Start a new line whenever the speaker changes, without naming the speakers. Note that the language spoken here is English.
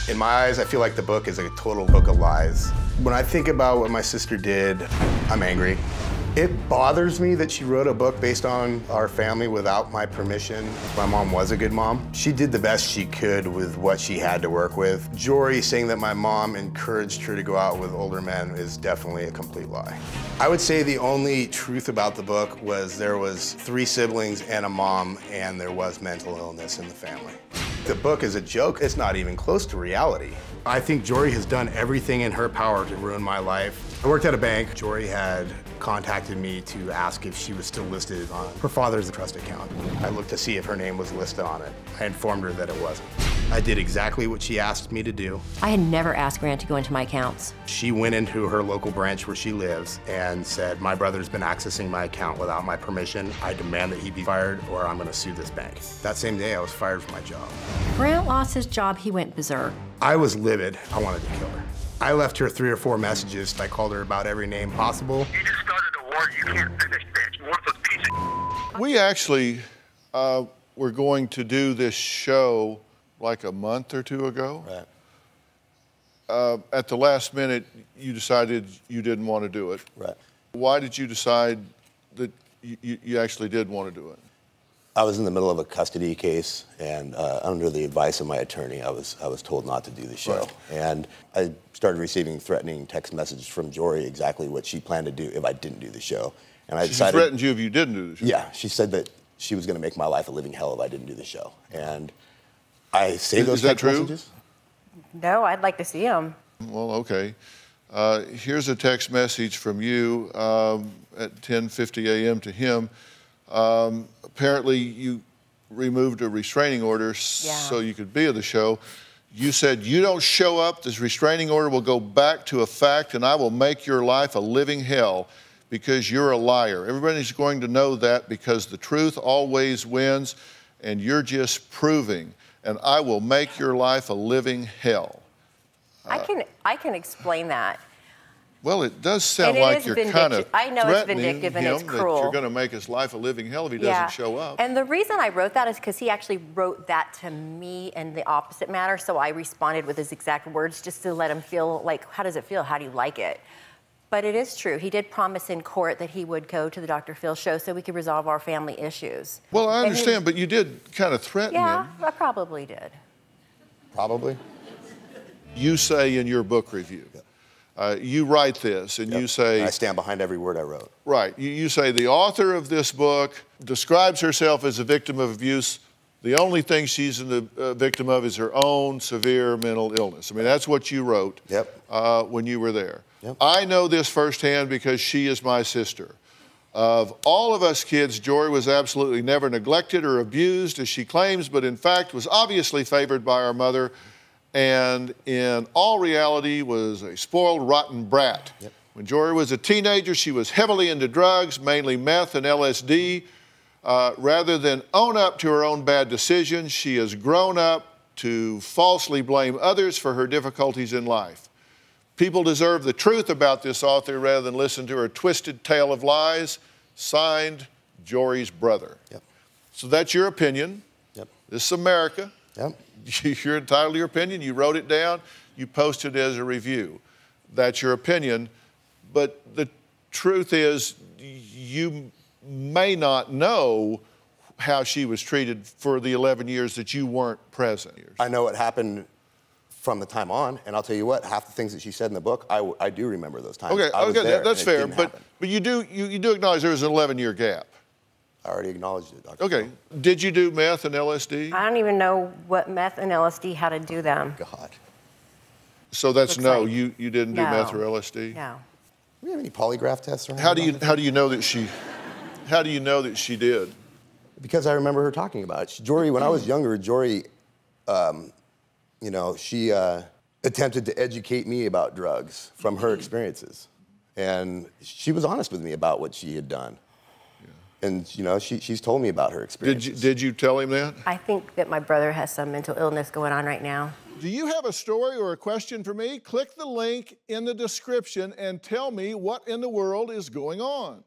In my eyes, I feel like the book is a total book of lies. When I think about what my sister did, I'm angry. It bothers me that she wrote a book based on our family without my permission. My mom was a good mom. She did the best she could with what she had to work with. Jori saying that my mom encouraged her to go out with older men is definitely a complete lie. I would say the only truth about the book was there was 3 siblings and a mom, and there was mental illness in the family. The book is a joke. It's not even close to reality. I think Jori has done everything in her power to ruin my life. I worked at a bank. Jori had contacted me to ask if she was still listed on her father's trust account. I looked to see if her name was listed on it. I informed her that it wasn't. I did exactly what she asked me to do.
I had never asked Grant to go into my accounts.
She went into her local branch where she lives and said, my brother's been accessing my account without my permission. I demand that he be fired or I'm gonna sue this bank. That same day, I was fired from my job.
Grant lost his job, he went berserk.
I was livid. I wanted to kill her. I left her 3 or 4 messages. I called her about every name possible.
You just started a war you can't finish, bitch. Worthless piece of.
We actually were going to do this show like a month or 2 ago.
Right.
At the last minute, you decided you didn't want to do it.
Right.
Why did you decide that you actually did want to do it?
I was in the middle of a custody case, and under the advice of my attorney, I was told not to do the show.
Right.
And I started receiving threatening text messages from Jori exactly what she planned to do if I didn't do the show. And I decided.
She threatened you if you didn't do the show?
Yeah, she said that she was going to make my life a living hell if I didn't do the show. And I saved those text messages.
No, I'd like to see them.
Well, okay. Here's a text message from you at 10:50 a.m. to him. Apparently, you removed a restraining order so you could be at the show. You said, you don't show up, this restraining order will go back to effect and I will make your life a living hell because you're a liar. Everybody's going to know that because the truth always wins and you're just proving, and I will make your life a living hell.
I can explain that.
Well, it does sound like you're kind of
I know it's vindictive and it's cruel.
That you're going to make his life a living hell if he doesn't show up.
And the reason I wrote that is because he actually wrote that to me in the opposite manner, so I responded with his exact words just to let him feel like, how does it feel? How do you like it? But it is true. He did promise in court that he would go to the DrPhil show so we could resolve our family issues.
Well, I understand, but you did kind of threaten him.
Yeah, I probably did.
Probably.
You say in your book review, you write this, and you say...
I stand behind every word I wrote.
Right. You say the author of this book describes herself as a victim of abuse. The only thing she's a victim of is her own severe mental illness. I mean, that's what you wrote when you were there.
Yep.
I know this firsthand because she is my sister. Of all of us kids, Jori was absolutely never neglected or abused, as she claims, but in fact was obviously favored by our mother, and in all reality was a spoiled, rotten brat.
Yep.
When Jori was a teenager, she was heavily into drugs, mainly meth and LSD. Rather than own up to her own bad decisions, she has grown up to falsely blame others for her difficulties in life. People deserve the truth about this author rather than listen to her twisted tale of lies. Signed, Jori's brother.
Yep.
So that's your opinion.
Yep.
This is America.
Yep.
You're entitled to your opinion. You wrote it down. You posted it as a review. That's your opinion. But the truth is, you may not know how she was treated for the 11 years that you weren't present.
I know what happened from the time on, and I'll tell you what, half the things that she said in the book, I do remember those times.
Okay,
I was there,
that's fair, but
happen.
you do acknowledge there was an 11-year gap.
I already acknowledged it, Dr.
Okay, did you do meth and LSD?
I don't even know what meth and LSD, how to do them.
God.
So that's
Looks
no,
like
you didn't do meth or LSD?
No.
Do we have any polygraph tests around?
How do you know that she did?
Because I remember her talking about it. Jori, when I was younger, Jori, you know, she attempted to educate me about drugs from her experiences. And she was honest with me about what she had done. Yeah. And, you know, she's told me about her experiences.
Did you tell him that?
I think that my brother has some mental illness going on right now.
Do you have a story or a question for me? Click the link in the description and tell me what in the world is going on.